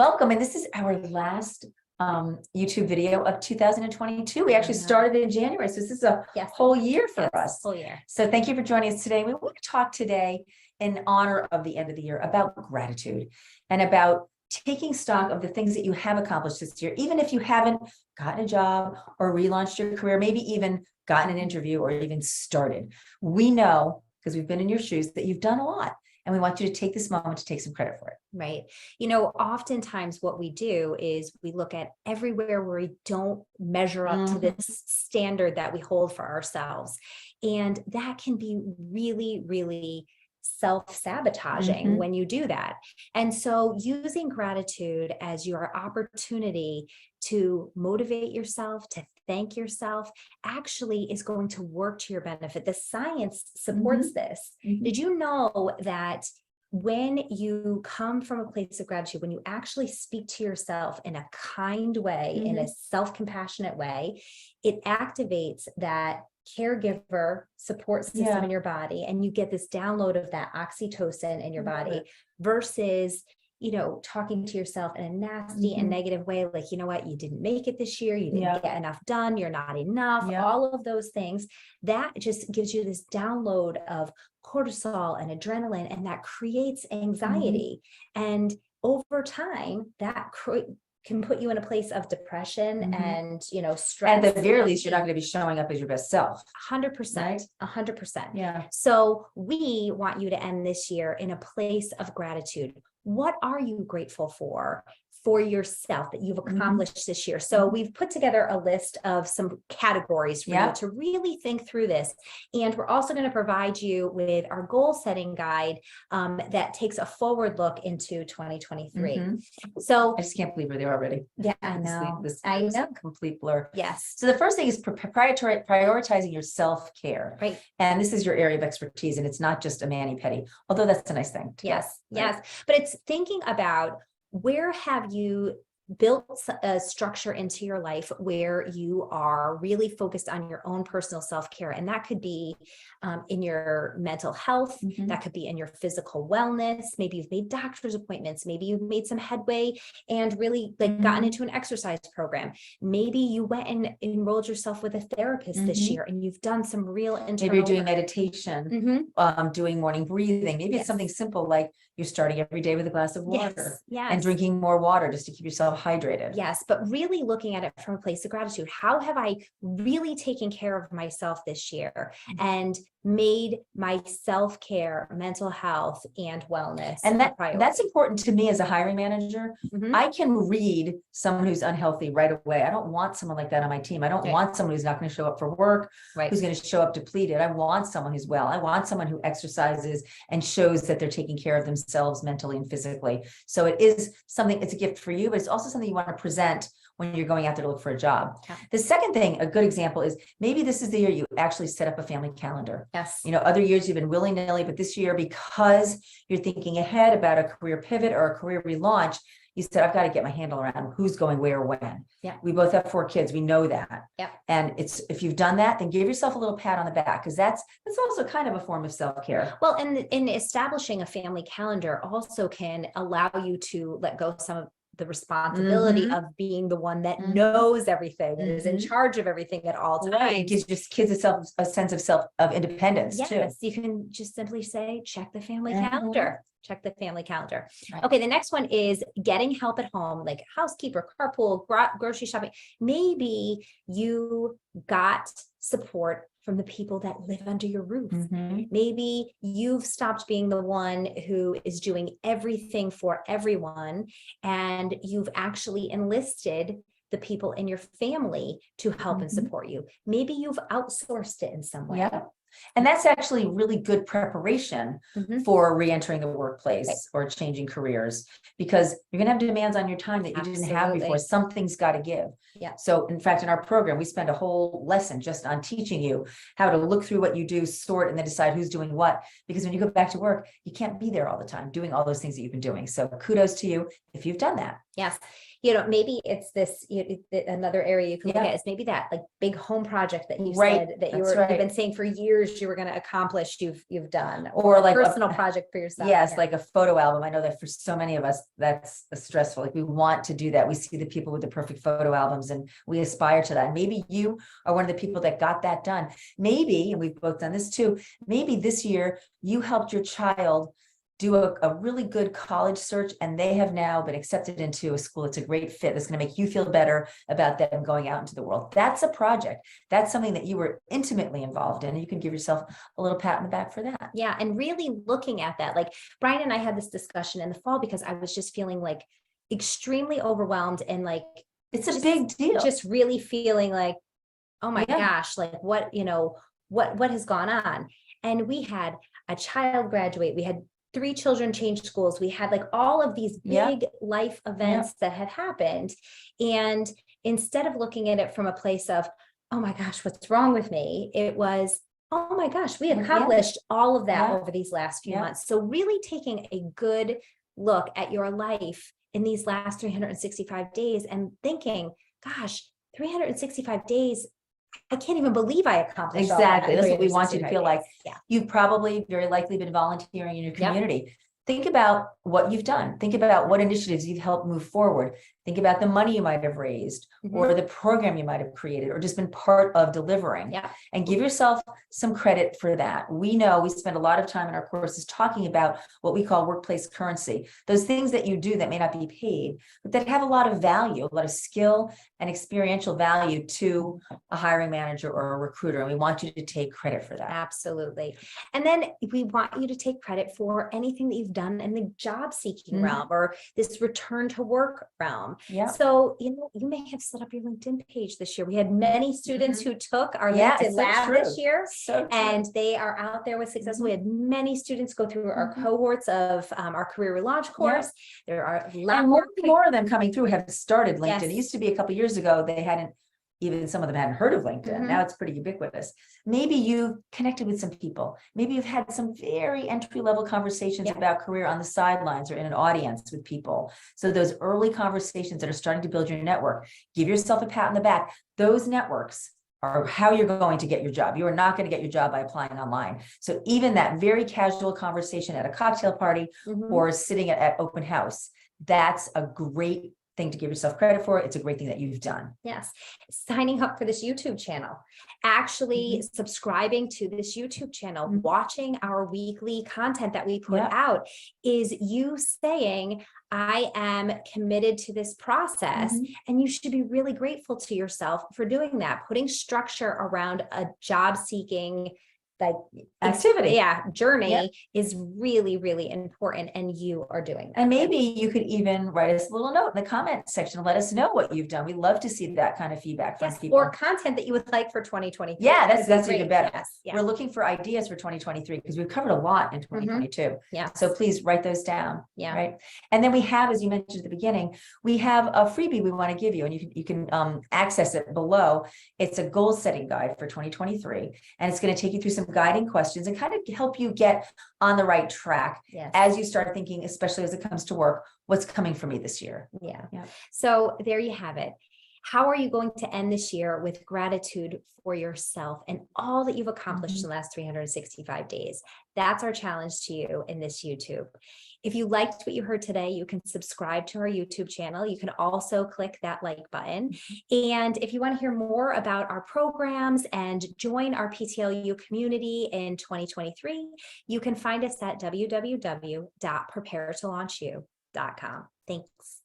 Welcome. And this is our last YouTube video of 2022. We actually started in January. So this is a whole year for us. Whole year. So thank you for joining us today. We want to talk today in honor of the end of the year about gratitude and about taking stock of the things that you have accomplished this year, even if you haven't gotten a job or relaunched your career, maybe even gotten an interview or even started. We know, because we've been in your shoes, that you've done a lot. And we want you to take this moment to take some credit for it. Right. You know, oftentimes what we do is we look at everywhere where we don't measure up to this standard that we hold for ourselves. And that can be really, really self-sabotaging when you do that. And so using gratitude as your opportunity to motivate yourself, to thank yourself, actually is going to work to your benefit. The science supports this. Did you know that when you come from a place of gratitude, when you actually speak to yourself in a kind way, in a self-compassionate way, it activates that caregiver support system in your body, and you get this download of that oxytocin in your body versus, you know, talking to yourself in a nasty and negative way, like, you know what, you didn't make it this year, you didn't get enough done, you're not enough, all of those things. That just gives you this download of cortisol and adrenaline, and that creates anxiety. And over time, that can put you in a place of depression and, you know, stress. At the very least, you're not going to be showing up as your best self. 100%, 100%. Yeah. So we want you to end this year in a place of gratitude. What are you grateful for yourself that you've accomplished this year? So we've put together a list of some categories for you to really think through this. And we're also going to provide you with our goal setting guide that takes a forward look into 2023. So I just can't believe we're there already. Yeah, I know. This I know. Complete blur. Yes. So the first thing is prioritizing your self-care. Right. And this is your area of expertise, and it's not just a mani-pedi, although that's a nice thing. Yes. But it's thinking about, where have you built a structure into your life where you are really focused on your own personal self-care? And that could be in your mental health, that could be in your physical wellness. Maybe you've made doctor's appointments, maybe you've made some headway and really gotten into an exercise program. Maybe you went and enrolled yourself with a therapist this year, and you've done some real internal. Maybe you're doing meditation, doing morning breathing. Maybe it's something simple like you're starting every day with a glass of water and drinking more water just to keep yourself hydrated. Yes, but really looking at it from a place of gratitude. How have I really taken care of myself this year and made my self-care, mental health, and wellness and that's important to me as a hiring manager. I can read someone who's unhealthy right away. I don't want someone like that on my team. I don't want someone who's not going to show up for work, who's going to show up depleted. I want someone who's well. I want someone who exercises and shows that they're taking care of themselves mentally and physically. So it is something, it's a gift for you, but it's also something you want to present when you're going out there to look for a job. The second thing, a good example, is maybe this is the year you actually set up a family calendar. Yes. You know, other years you've been willy-nilly, but this year, because you're thinking ahead about a career pivot or a career relaunch, you said, I've got to get my handle around who's going where, when. We both have 4 kids. We know that. And if you've done that, then give yourself a little pat on the back, because that's also kind of a form of self-care. Well, and in establishing a family calendar also can allow you to let go some of the responsibility of being the one that knows everything and is in charge of everything at all times. It gives just kids a sense of independence too. Yes, you can just simply say, check the family calendar. Check the family calendar. Okay, the next one is getting help at home, like housekeeper, carpool, grocery shopping. Maybe you got support from the people that live under your roof. Maybe you've stopped being the one who is doing everything for everyone, and you've actually enlisted the people in your family to help and support you. Maybe you've outsourced it in some way. And that's actually really good preparation for re-entering the workplace or changing careers, because you're going to have demands on your time that you didn't have before. Something's got to give. So in fact, in our program, we spend a whole lesson just on teaching you how to look through what you do, sort, and then decide who's doing what. Because when you go back to work, you can't be there all the time doing all those things that you've been doing. So kudos to you if you've done that. Yes. You know, maybe it's this, another area you can look at is maybe that like big home project that you said that you've been saying for years years you were going to accomplish, you've done, Or like a personal project for yourself. Yes, like a photo album. I know that for so many of us, that's stressful. Like we want to do that. We see the people with the perfect photo albums and we aspire to that. Maybe you are one of the people that got that done. Maybe, and we've both done this too, maybe this year you helped your child do a really good college search and they have now been accepted into a school. It's a great fit. That's going to make you feel better about them going out into the world. That's a project. That's something that you were intimately involved in. And you can give yourself a little pat on the back for that. Yeah. And really looking at that, like Brian and I had this discussion in the fall because I was just feeling like extremely overwhelmed and like, it's a big deal. Just really feeling like, oh my gosh, like what has gone on? And we had a child graduate. We had 3 children change schools. We had like all of these big life events that had happened. And instead of looking at it from a place of, oh my gosh, what's wrong with me? It was, oh my gosh, we accomplished all of that over these last few months. So really taking a good look at your life in these last 365 days and thinking, gosh, 365 days, I can't even believe I accomplished exactly. all That's what we want you to feel like. Yeah. You've probably very likely been volunteering in your community. Think about what you've done. Think about what initiatives you've helped move forward. Think about the money you might have raised or the program you might have created or just been part of delivering. And give yourself some credit for that. We know we spend a lot of time in our courses talking about what we call workplace currency, those things that you do that may not be paid, but that have a lot of value, a lot of skill and experiential value to a hiring manager or a recruiter. And we want you to take credit for that. Absolutely. And then we want you to take credit for anything that you've done in the job seeking realm or this return to work realm. So, you may have set up your LinkedIn page this year. We had many students who took our LinkedIn lab this year, and they are out there with success. We had many students go through our cohorts of our career relaunch course. There are a lot more of them coming through have started LinkedIn. It used to be a couple of years ago, they hadn't, even some of them hadn't heard of LinkedIn. Now it's pretty ubiquitous. Maybe you've connected with some people. Maybe you've had some very entry-level conversations about career on the sidelines or in an audience with people. So those early conversations that are starting to build your network, give yourself a pat on the back. Those networks are how you're going to get your job. You are not going to get your job by applying online. So even that very casual conversation at a cocktail party or sitting at open house, that's a great thing to give yourself credit for. It's a great thing that you've done. Yes. Signing up for this YouTube channel, actually subscribing to this YouTube channel, watching our weekly content that we put out is you saying, I am committed to this process. And you should be really grateful to yourself for doing that, putting structure around a job seeking activity, journey is really, really important. And you are doing that. And maybe you could even write us a little note in the comment section and let us know what you've done. We love to see that kind of feedback from people. Or content that you would like for 2023. Yeah, that's even better. We're looking for ideas for 2023 because we've covered a lot in 2022. So please write those down. Right. And then we have, as you mentioned at the beginning, we have a freebie we want to give you, and you can access it below. It's a goal setting guide for 2023, and it's going to take you through some guiding questions and kind of help you get on the right track as you start thinking, especially as it comes to work, what's coming for me this year. So there you have it. How are you going to end this year with gratitude for yourself and all that you've accomplished in the last 365 days? That's our challenge to you in this YouTube. If you liked what you heard today, you can subscribe to our YouTube channel. You can also click that like button. And if you want to hear more about our programs and join our PTLU community in 2023, you can find us at www.preparetolaunchu.com. Thanks.